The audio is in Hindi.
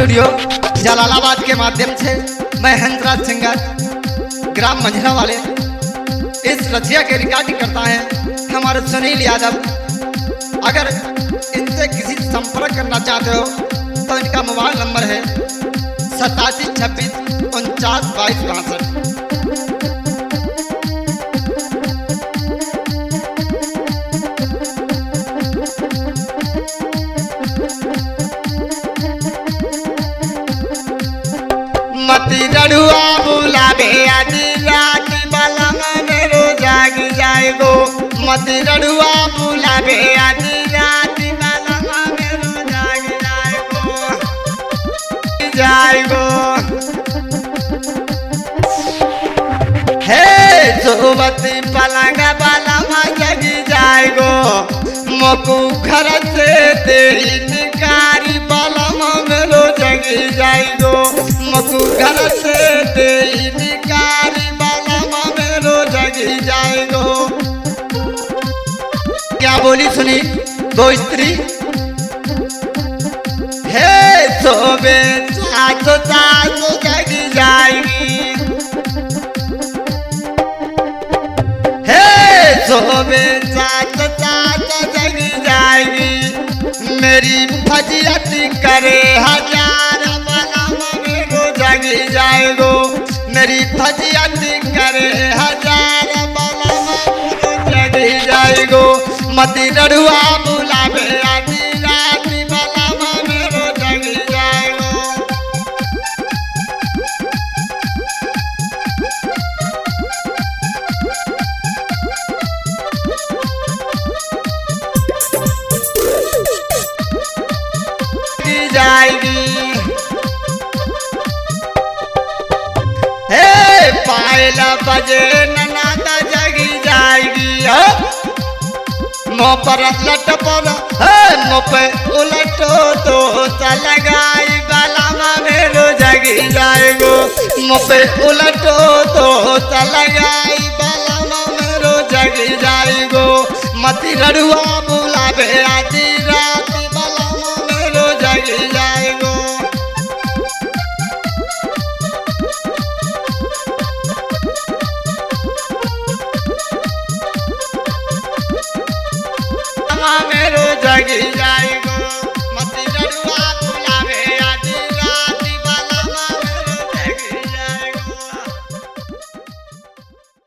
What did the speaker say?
स्टूडियो जलालाबाद के माध्यम से मैं हंसराज सिंगर ग्राम मंझला वाले इस रचिया के रिकॉर्डिंग करता है हमारे सुनील यादव। अगर इनसे किसी से संपर्क करना चाहते हो तो इनका मोबाइल नंबर है 8726492262। मती रड़ुआ बुलावे आदि रात बलम मेरो जाग जाएगो। मती रड़ुआ बुलावे आदि रात बलम मेरो जाग जाएगो। हे सोबती पलंग बलम जग जाएगो। मोकू घर से तेरी निकारी बलम मेरो जग जाएगो। मकू घर से तेरी निकारी बलम मेरो जग जाएगो। क्या बोली सुनी दो स्त्री? हे सोबे चाचो चाचो जग जाएगी। हे सोबे चाचो चाचो जग जाएगी। मेरी फजियत करे हजार बलम मेरो जग जाएगो। मेरी फजियत करे हजार बलम मेरो जग जाएगो। मती रड़ुआ बुलावे आदि रात बलम मेरो जग जाएगो। जाएगी हे पायला बजे ननादा जगी जाएगी। मो पर लट पर मो पे उलटो तो लगाई बलम मेरो जगी जाएगो। मो पे उलटो तो लगाई बलम मेरो जगी जाएगो। मती रड़ुआ बुलावे आदि रात बलम मेरो जगी जाएगो। मेरो जगी जाएगो।